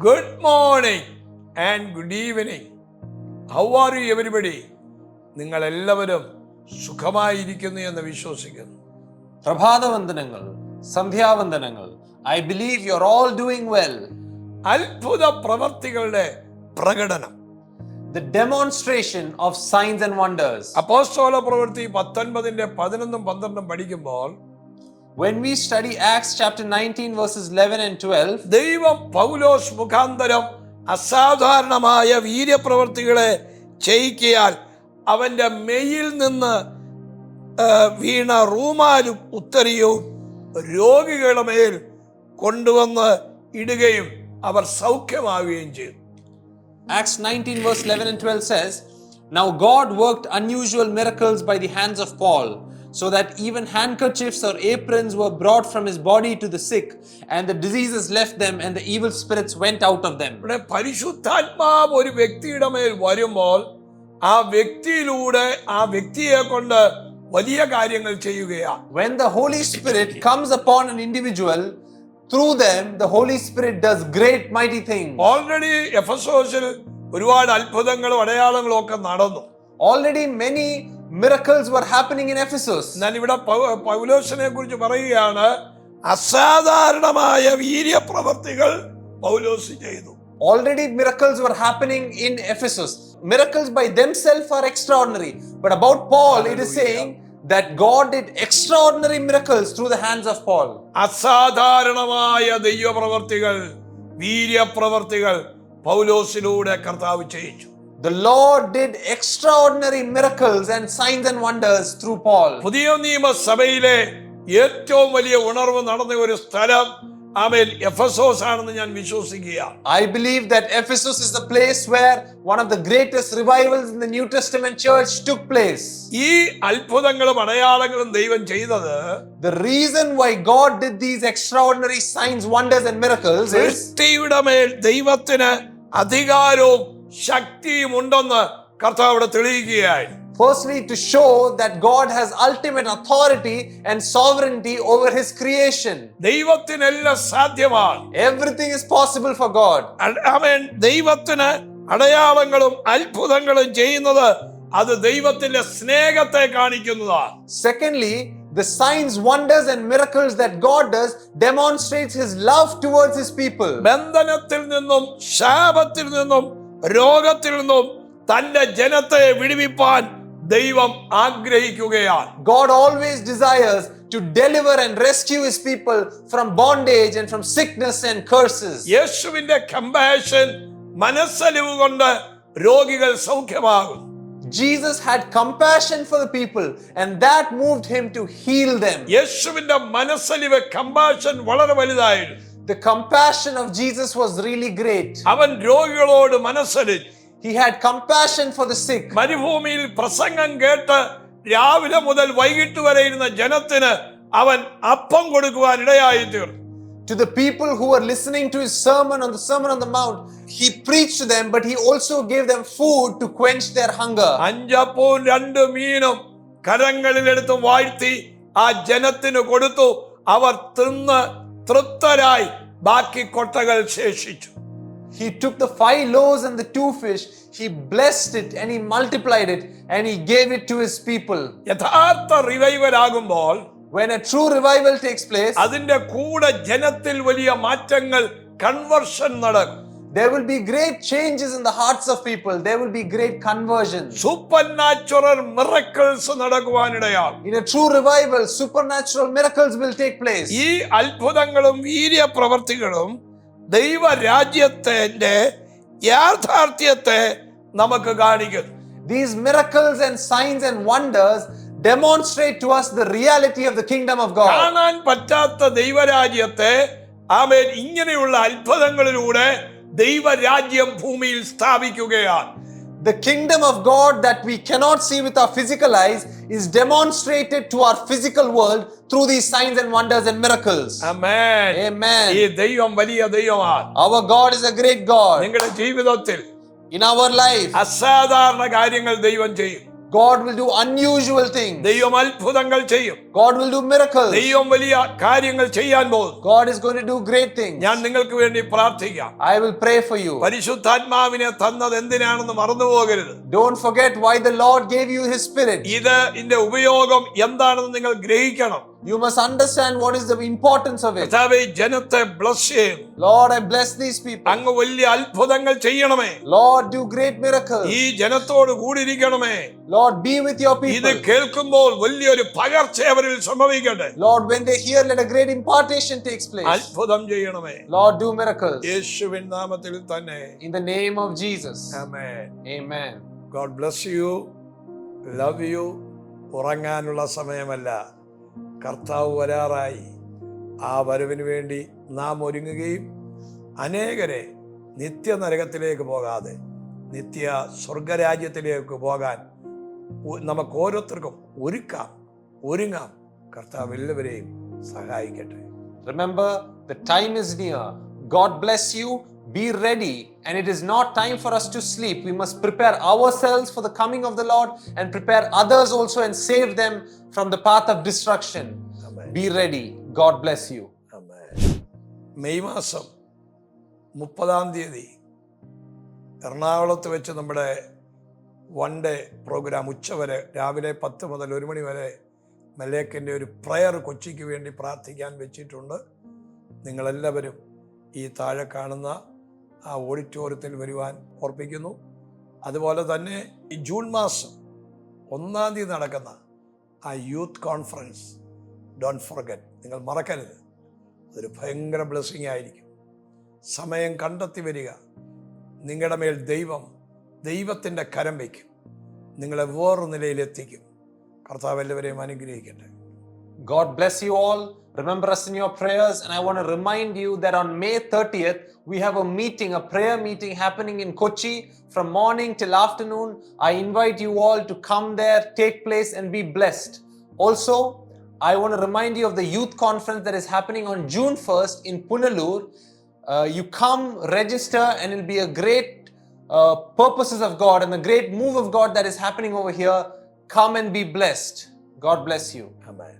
Good morning and good evening. How are you everybody? നിങ്ങൾ എല്ലാവരും സുഖമായിരിക്കുന്നു എന്ന് വിശ്വസിക്കുന്നു. പ്രഭാതവന്ദനങ്ങൾ, സന്ധ്യാവന്ദനങ്ങൾ. I believe you're all doing well. അത്ഭുത പ്രവർത്തികളുടെ പ്രകടനം. The demonstration of signs and wonders. അപ്പോസ്തല പ്രവൃത്തി 19:11-12 പഠിക്കുമ്പോൾ when we study Acts chapter 19 verses 11 and 12, ദൈവം പൗലോസ് മുഖാന്തരം അസാധാരണമായ വീര്യപ്രവർത്തികളെ ചെയ്യിക്കാൻ അവന്റെ മെയ്യിൽ നിന്ന് വീണ റൂമാലും ഉത്തരിയും രോഗികളുടെ മേൽ കൊണ്ടുവന്ന് ഇടുകയും അവർ സൗഖ്യമാവുകയും ചെയ്തു. Acts 19 verse 11 and 12 says, "Now God worked unusual miracles by the hands of Paul, so that even handkerchiefs or aprons were brought from his body to the sick, and the diseases left them, and the evil spirits went out of them." ഇവിടെ പരിശുദ്ധാത്മാവ് ഒരു വ്യക്തിയുടെ മേൽ വരുമ്പോൾ ആ വ്യക്തിയിലൂടെ ആ വ്യക്തിയെ കൊണ്ട് വലിയ കാര്യങ്ങൾ ചെയ്യുകയാണ്. When the Holy Spirit comes upon an individual, through them the Holy Spirit does great mighty things. Already എഫെസോസിൽ ഒരുപാട് അത്ഭുതങ്ങളും അടയാളങ്ങളും ഒക്കെ നടന്നു. Already many miracles were happening in Ephesus. ഞാൻ ഇവിടെ പൗലോസിനെ കുറിച്ച് പറയുകയാണ്, അസാധാരണമായ വീര്യപ്രവർത്തികൾ പൗലോസ് ചെയ്തു. Already miracles were happening in Ephesus. Miracles by themselves are extraordinary, but about Paul it is saying that God did extraordinary miracles through the hands of Paul. അസാധാരണമായ ദൈവപ്രവർത്തികൾ, വീര്യപ്രവർത്തികൾ പൗലോസിലൂടെ കർത്താവ് ചെയ്യിച്ചു. The Lord did extraordinary miracles and signs and wonders through Paul. പുതിയ നിയമസഭയിലെ ഏറ്റവും വലിയ ഉണർവ് നടന്ന ഒരു സ്ഥലം എഫെസോസ് ആണെന്ന് ഞാൻ വിശ്വസിക്കുകയാണ്. I believe that Ephesus is the place where one of the greatest revivals in the New Testament church took place. ഈ അത്ഭുതങ്ങളും അടയാളങ്ങളും ദൈവം ചെയ്തത്, the reason why God did these extraordinary signs, wonders and miracles is സൃഷ്ടിയുടെ മേൽ ദൈവത്തിന് അധികാരവും ശക്തിയും ഉണ്ടെന്ന് കർത്താവ് ഇവിടെ തെളിയിക്കുകയായി. firstly to show that God has ultimate authority and sovereignty over his creation. ദൈവത്തിനെല്ലാം സാധ്യമാണ്. Everything is possible for God. ദൈവത്തിന് അടയാളങ്ങളും അത്ഭുതങ്ങളും ചെയ്യുന്നത് അത് ദൈവത്തിന്റെ സ്നേഹത്തെ കാണിക്കുന്നതാണ്. Secondly, the signs, wonders and miracles that God does demonstrates his love towards his people. ബന്ധനത്തിൽ നിന്നും ശാപത്തിൽ നിന്നും രോഗത്തിൽ നിന്നും തന്റെ ജനത്തെ വിടുവിപ്പാൻ ദൈവം ആഗ്രഹിക്കുകയാണ്. God always desires to deliver and rescue his people from bondage and from sickness and curses. യേശുവിന്റെ കമ്പാഷൻ, മനസ്സലിവ് കൊണ്ട് രോഗികൾ സൗഖ്യമാകും. Jesus had compassion for the people and that moved him to heal them. യേശുവിന്റെ മനസ്സലിവ്, കമ്പാഷൻ വളരെ വലുതായിരുന്നു. The compassion of Jesus was really great. അവൻ രോഗികളോട് മനസ്സലിച്ചു. He had compassion for the sick. മരുഭൂമിയിൽ പ്രസംഗം കേട്ട് രാവിലെ മുതൽ വൈകിട്ട് വരെ ഇരുന്ന ജനത്തിന് അവൻ അപ്പം കൊടുക്കുവാൻ ഇടയായി തീർന്നു. To the people who were listening to his sermon on the Sermon on the Mount, he preached to them, but he also gave them food to quench their hunger. 5 അപ്പവും 2 മീനും കരങ്ങളിലെടുത്ത് വാഴ്ത്തി ആ ജനത്തിന് കൊടുത്തു. അവർ തിന്ന് തൃപ്തരായി. ബാക്കി കൊട്ടകൾ ശേഷിച്ചു. He took the 5 loaves and the 2 fish, he blessed it and he multiplied it and he gave it to his people. യഥാർത്ഥ revival ആകുമ്പോൾ, when a true revival takes place, അതിന്റെ കൂടെ ജനത്തിൽ വലിയ മാറ്റങ്ങൾ, കൺവേർഷൻ നടക്കും. there will be great changes in the hearts of people. There will be great conversions. supernatural miracles നടക്കുവാനിടയാകും. In a true revival, supernatural miracles will take place. ഈ അത്ഭുതങ്ങളും വീര്യപ്രവർത്തികളും ദൈവരാജ്യത്തിന്റെ യാഥാർത്ഥ്യത്തെ നമുക്ക് കാണിക്കുന്നു. These miracles and signs and wonders demonstrate to us the reality of the kingdom of God. കാണാൻ പറ്റാത്ത ദൈവരാജ്യത്തെ ഇങ്ങനെയുള്ള അത്ഭുതങ്ങളിലൂടെ ദൈവരാജ്യം ഭൂമിയിൽ സ്ഥാപിക്കുകയാണ്. The kingdom of God that we cannot see with our physical eyes is demonstrated to our physical world through these signs and wonders and miracles. Amen. Amen. ഈ ദൈവം വലിയ ദൈവമാണ്. Our God is a great God. നിങ്ങളുടെ ജീവിതത്തിൽ In our life, അസാധാരണ കാര്യങ്ങൾ ദൈവം ചെയ്യും. God will do unusual things. ദൈവം അത്ഭുതങ്ങൾ ചെയ്യും. God will do miracles. ദൈവം വലിയ കാര്യങ്ങൾ ചെയ്യാൻ പോകും. God is going to do great things. ഞാൻ നിങ്ങൾക്ക് വേണ്ടി പ്രാർത്ഥിക്കാം. I will pray for you. പരിശുദ്ധാത്മാവിനെ തന്നത് എന്തിനാണെന്ന് മറന്നു പോകരുത്. Don't forget why the Lord gave you His Spirit. ഇതിന്റെ ഉപയോഗം എന്താണെന്ന് നിങ്ങൾ ഗ്രഹിക്കണം. You must understand what is the importance of it. കർത്താവേ, ജനത്തെ ബ്ലസ് ചെയ്യും. Lord, I bless these people. അങ്ങ് വലിയ അത്ഭുതങ്ങൾ ചെയ്യണമേ. Lord, do great miracles. ഈ ജനത്തോട് കൂടിയിരിക്കണമേ. Lord, be with your people. ഇത് കേൾക്കുമ്പോൾ വലിയൊരു പകർച്ച അവരിൽ സംഭവിക്കട്ടെ. Lord, when they hear, let a great impartation takes place. അത്ഭുതം ചെയ്യണമേ. Lord, do miracles. യേശുവിൻ നാമത്തിൽ തന്നെ. In the name of Jesus. Amen. Amen. God bless you. Love you. ഉറങ്ങാനുള്ള സമയമല്ല. കർത്താവ് വരാറായി. ആ വരവിന് വേണ്ടി നാം ഒരുങ്ങുകയും അനേകരെ നിത്യനരകത്തിലേക്ക് പോകാതെ നിത്യ സ്വർഗരാജ്യത്തിലേക്ക് പോകാൻ നമുക്ക് ഓരോരുത്തർക്കും ഒരുങ്ങാം. കർത്താവ് എല്ലാവരെയും സഹായിക്കട്ടെ. Remember, the time is near. God bless you. Be ready. And it is not time for us to sleep. We must prepare ourselves for the coming of the Lord and prepare others also and save them from the path of destruction. Amen. Be ready. God bless you. Amen. May മാസം 30 എറണാകുളത്ത് വെച്ച് നമ്മുടെ one day programme ഉച്ചവരെ രാവിലെ 10 മുതൽ 1 മണി വരെ മലേക്കിൻ്റെ ഒരു prayer കൊച്ചിക്ക് വേണ്ടി പ്രാർത്ഥിക്കാൻ വെച്ചിട്ടുണ്ട്. നിങ്ങളെല്ലാവരും ഈ താഴെ കാണുന്ന ആ ഓഡിറ്റോറിയത്തിൽ വരുവാൻ ഓർപ്പിക്കുന്നു. അതുപോലെ തന്നെ ഈ ജൂൺ മാസം 1 നടക്കുന്ന ആ യൂത്ത് കോൺഫറൻസ് ഡോണ്ട് ഫോർഗെറ്റ്, നിങ്ങൾ മറക്കരുത്. അതൊരു ഭയങ്കര ബ്ലെസ്സിങ് ആയിരിക്കും. സമയം കണ്ടെത്തി വരിക. നിങ്ങളുടെ മേൽ ദൈവത്തിൻ്റെ കരം വയ്ക്കും. നിങ്ങളെ വേറൊരു നിലയിലെത്തിക്കും. കർത്താവ് എല്ലാവരെയും അനുഗ്രഹിക്കട്ടെ. God bless you all. Remember us in your prayers. And I want to remind you that on May 30th, we have a prayer meeting happening in Kochi from morning till afternoon. I invite you all to come there, take place and be blessed. Also, I want to remind you of the youth conference that is happening on June 1st in Punalur. You come, register, and it'll be a great purposes of God and a great move of God that is happening over here. Come and be blessed. God bless you. Amen.